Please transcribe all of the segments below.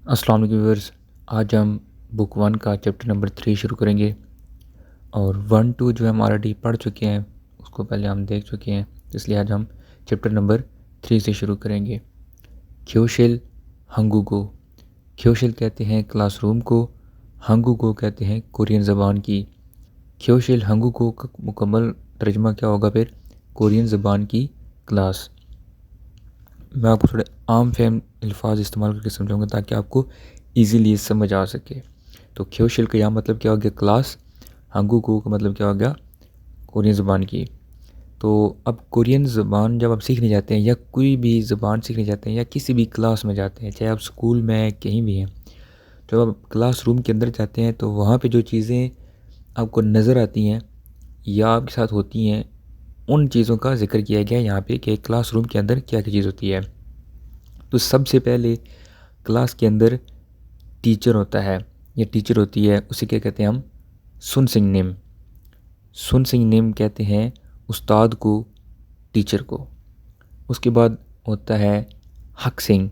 अस्सलाम वालेकुम व्यूअर्स। आज हम बुक 1 का चैप्टर नंबर 3 शुरू करेंगे और 1-2 जो हम ऑलरेडी पढ़ चुके हैं, उसको पहले हम देख चुके हैं, इसलिए आज हम चैप्टर नंबर 3 से शुरू करेंगे। क्योशिल हंगुगो। क्योशिल कहते हैं क्लासरूम को, हंगुगो कहते हैं कोरियन ज़बान की। क्योशिल हंगुगो का मुकम्मल तर्जुमा क्या होगा फिर? कोरियन ज़बान की क्लास। मैं आपको थोड़े आम फहम अल्फाज इस्तेमाल करके समझाऊंगा ताकि आपको इजीली समझ आ सके। तो क्योशिल का यहाँ मतलब क्या हो गया? क्लास। हंगुगो का मतलब क्या हो गया? कोरियन ज़बान की। तो अब कोरियन ज़बान जब आप सीखने जाते हैं या कोई भी ज़बान सीखने जाते हैं या किसी भी क्लास में जाते हैं, चाहे आप स्कूल में कहीं भी हैं, जब आप क्लास रूम के अंदर जाते हैं तो वहाँ पे जो चीज़ें आपको नज़र आती हैं या आपके साथ होती हैं, उन चीज़ों का जिक्र किया गया है यहाँ पे कि क्लासरूम के अंदर क्या क्या चीज़ होती है। तो सबसे पहले क्लास के अंदर टीचर होता है या टीचर होती है, उसे क्या कहते हैं हम? सुन सिंग नेम। सुन सिंग नेम कहते हैं उस्ताद को, टीचर को। उसके बाद होता है हक सिंग।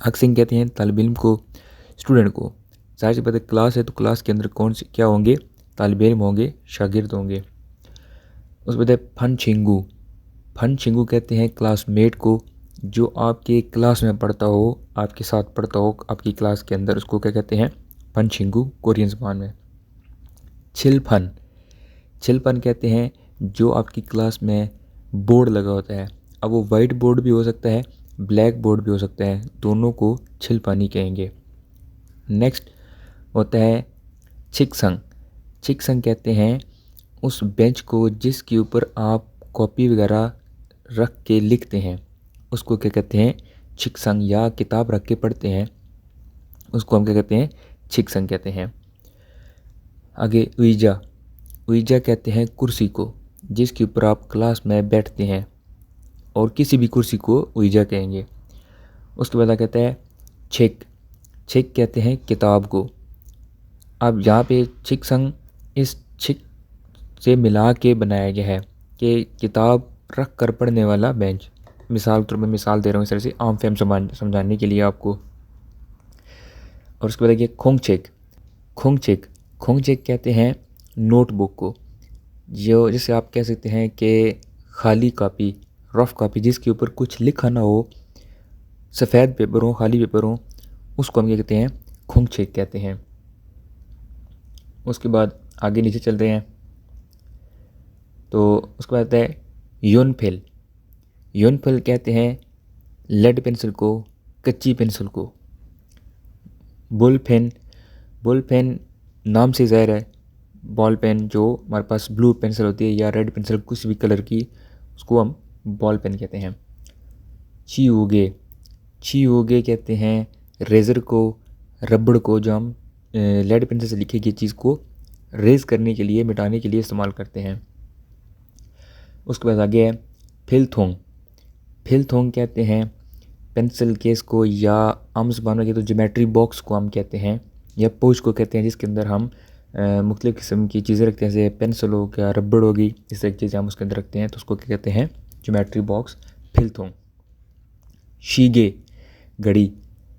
हक सिंग कहते हैं तालिब इल्म को, स्टूडेंट को। जाहिर सी बात है, क्लास है तो क्लास के अंदर कौन से क्या होंगे? तालिब इल्म होंगे, शागिर्द होंगे। उसके बाद है फन छिंगू। फन छिंगू कहते हैं क्लासमेट को, जो आपके क्लास में पढ़ता हो, आपके साथ पढ़ता हो आपकी क्लास के अंदर, उसको क्या कहते हैं? फन छिंगू कोरियन ज़बान में। छिलफन। छिलफन कहते हैं जो आपकी क्लास में बोर्ड लगा होता है। अब वो वाइट बोर्ड भी हो सकता है, ब्लैक बोर्ड भी हो सकता है, दोनों को छिलपानी कहेंगे। नेक्स्ट होता है छिकसंग। छिकसंग कहते हैं उस बेंच को जिसके ऊपर आप कॉपी वगैरह रख के लिखते हैं, उसको क्या कहते हैं? छिकसंग। या किताब रख के पढ़ते हैं, उसको हम क्या कहते हैं? छिकसंग कहते हैं। आगे उइजा। उइजा कहते हैं कुर्सी को जिसके ऊपर आप क्लास में बैठते हैं, और किसी भी कुर्सी को उइजा कहेंगे। उसके बाद कहता है छिक। छिक कहते हैं किताब को। अब यहाँ पे छिकसंग इस छिक से मिला के बनाया गया है कि किताब रख कर पढ़ने वाला बेंच। मिसाल तो मैं मिसाल दे रहा हूँ इस तरह से आम फहम समझाने के लिए आपको। और उसके बाद देखिए खोंगचेक। खोंगचेक। खोंगचेक कहते हैं नोटबुक को, जो जिसे आप कह सकते हैं कि खाली कापी, रफ कापी जिसके ऊपर कुछ लिखा ना हो, सफ़ेद पेपर हो, खाली पेपर हो, उसको हम क्या कहते हैं? खोंगचेक कहते हैं। उसके बाद आगे नीचे चल रहे हैं तो उसके बाद आता है योनफिल। योनफिल कहते हैं लेड पेंसिल को, कच्ची पेंसिल को। Bull pen. बुल पेन नाम से ज़ाहिर है, बॉल पेन जो हमारे पास ब्लू पेंसिल होती है या रेड पेंसिल किसी भी कलर की, उसको हम बॉल पेन कहते हैं। चियोगे। चियोगे कहते हैं रेज़र को, रबड़ को, जो हम लेड पेंसिल से लिखी गई चीज़ को रेज़ करने के लिए, मिटाने के लिए इस्तेमाल करते हैं। उसके बाद आगे है फिलथोंग। फिलथोंग कहते हैं पेंसिल केस को, या आम ज़बान में तो ज्योमेट्री बॉक्स को हम कहते हैं, या pouch को कहते हैं, जिसके अंदर हम मुख्तलिफ़ किस्म की चीज़ें रखते हैं, जैसे पेंसिल हो गया, रबड़ होगी, इस तरह की चीज़ें हम उसके अंदर रखते हैं, तो उसको क्या कहते हैं? ज्योमेट्री बॉक्स, फिलथोंग। शीगे। घड़ी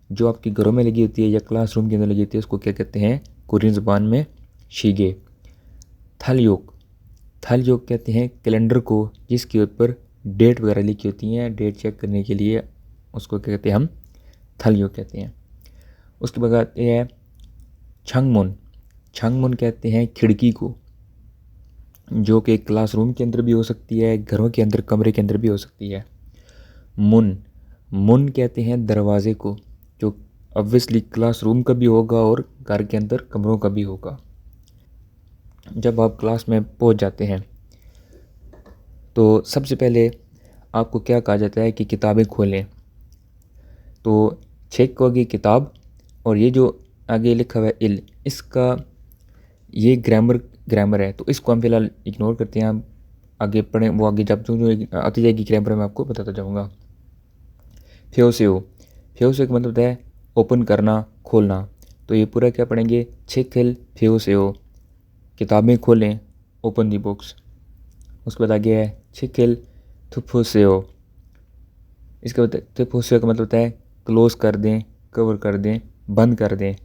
जो आपके घरों में लगी होती है या क्लासरूम के अंदर लगी होती है, उसको क्या कहते हैं कोरियन ज़बान में? शीगे। थलयोग। थलयोग कहते हैं कैलेंडर को जिसके ऊपर डेट वगैरह लिखी होती हैं, डेट चेक करने के लिए, उसको क्या कहते हैं हम? थलयोग कहते हैं। उसके बाद आते हैं छंगमुन। छंगमुन कहते हैं खिड़की को, जो कि क्लासरूम के अंदर भी हो सकती है, घरों के अंदर, कमरे के अंदर भी हो सकती है। मुन। मुन कहते हैं दरवाजे को, जो ऑब्वियसली क्लासरूम का भी होगा और घर के अंदर कमरों का भी होगा। जब आप क्लास में पहुंच जाते हैं तो सबसे पहले आपको क्या कहा जाता है कि किताबें खोलें। तो छेक को होगी किताब, और ये जो आगे लिखा हुआ है इल, इसका ये ग्रामर है, तो इसको हम फिलहाल इग्नोर करते हैं। हम आगे पढ़ें, वो आगे जब जो जो आती जाएगी ग्रामर में आपको बताता जाऊँगा। फ्योसेओ। फ्योसेओ का मतलब होता है ओपन करना, खोलना। तो ये पूरा क्या पढ़ेंगे? छेकिल फ्योसेओ, किताबें खोलें, ओपन दी बुक्स। उसके बाद आगे है छेकिल थुफोसेओ। इसका मतलब थुफोसेओ का मतलब होता है क्लोज़ कर दें, कवर कर दें बंद कर दें।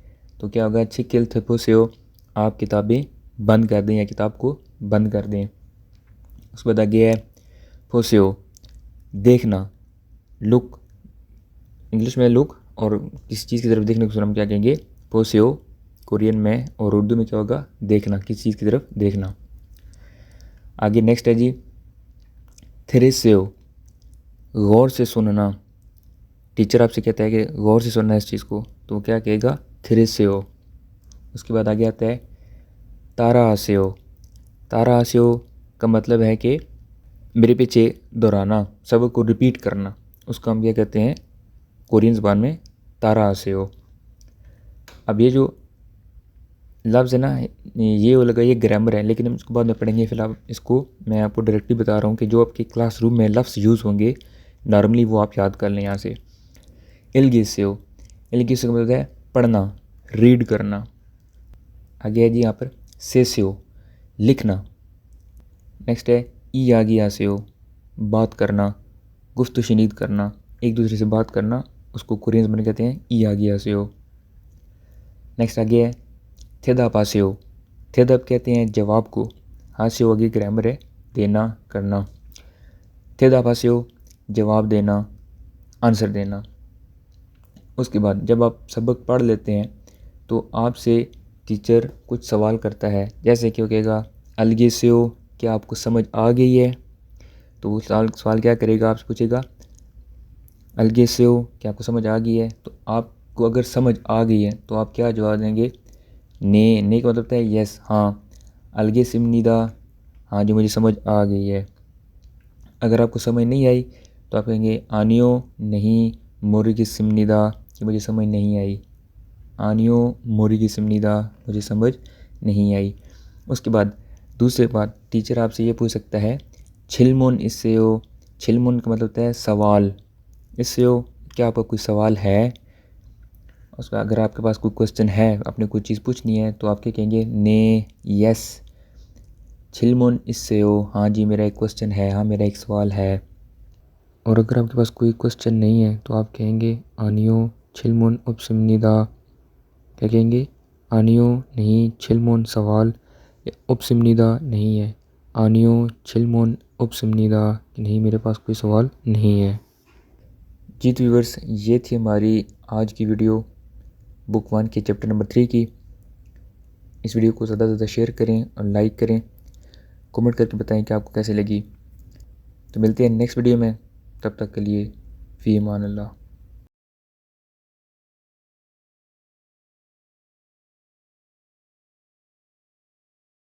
तो क्या होगा, चिकिल थे पोसियो, आप किताबें बंद कर दें या किताब को बंद कर दें। उसके बाद आगे है पोसियो, देखना, लुक, इंग्लिश में लुक, और किसी चीज़ की तरफ देखने को हम क्या कहेंगे, पोसियो कोरियन में, और उर्दू में क्या होगा, देखना, किसी चीज़ की तरफ देखना। आगे नेक्स्ट है जी थेरेसेओ, गौर से सुनना। टीचर आपसे कहता है कि गौर से सुनना इस चीज़ को, तो वो क्या कहेगा, थेरेसेओ। उसके बाद आगे आता है तारा आसेओ। तारा आसेओ का मतलब है कि मेरे पीछे दोहराना, सबक को रिपीट करना, उसको हम क्या कहते हैं कोरियन ज़बान में, तारा आसेओ। अब ये जो लफ्ज़ है ना, ये वो लगा, ये ग्रामर है, लेकिन हम इसको बाद में पढ़ेंगे। फिलहाल इसको मैं आपको डायरेक्टली बता रहा हूँ कि जो आपके क्लासरूम में लफ्ज़ यूज़ होंगे नॉर्मली वो आप याद कर लें यहाँ से। इल्गिसेओ, इल्गिसेओ का मतलब है पढ़ना, रीड करना। आगे है जी यहाँ पर सेसेओ, लिखना। नेक्स्ट है ई आगी आसेओ, बात करना, गुफ्तगू शनीद करना, एक दूसरे से बात करना, उसको कोरियन ज़बान में कहते हैं ई आगी आसेओ। नेक्स्ट आगे है थेदा पासेओ, थेदब कहते हैं जवाब को, हासेओ आगे ग्रामर है, देना, करना। थेदा पासेओ, जवाब देना, आंसर देना। उसके बाद जब आप सबक पढ़ लेते हैं तो आपसे टीचर कुछ सवाल करता है, जैसे कि वो कहेगा अलगेसेओ, क्या आपको समझ आ गई है। तो वो सवाल क्या करेगा, आपसे पूछेगा अलगेसेओ, क्या आपको समझ आ गई है। तो आपको अगर समझ आ गई है तो आप क्या जवाब देंगे, ने का मतलब होता है यस, हाँ। अलगे सिमनीदा, हाँ जी मुझे समझ आ गई है। अगर आपको समझ नहीं आई तो आप कहेंगे आनियो नहीं मोरी की सिमनीदा, कि मुझे समझ नहीं आई। आनियो मोरी की सिमनीदा, मुझे समझ नहीं आई। उसके बाद दूसरे बात, टीचर आपसे ये पूछ सकता है छिलमुन इससेओ, छिलमुन का मतलब होता है सवाल, इससेओ क्या आपका कोई सवाल है। उसका अगर आपके पास कोई क्वेश्चन है, आपने कोई चीज़ पूछनी है, तो आप क्या कहेंगे, ने, यस। छिलमुन इससेओ, हाँ जी मेरा एक क्वेश्चन है, हाँ मेरा एक सवाल है। और अगर आपके पास कोई क्वेश्चन नहीं है तो आप कहेंगे आनियो छिलमुन उपसिमनिदा, क्या कहेंगे, आनियो नहीं छिलमुन सवाल, उपसिमनिदा नहीं है, आनियो छिलमुन उपसिमनिदा, नहीं मेरे पास कोई सवाल नहीं है। जी तो व्यूअर्स, ये थी हमारी आज की वीडियो बुक 1 के चैप्टर नंबर 3 की। इस वीडियो को ज़्यादा से ज़्यादा शेयर करें और लाइक करें, कमेंट करके बताएं कि आपको कैसे लगी। तो मिलते हैं नेक्स्ट वीडियो में, तब तक के लिए फ़ी अमान अल्लाह।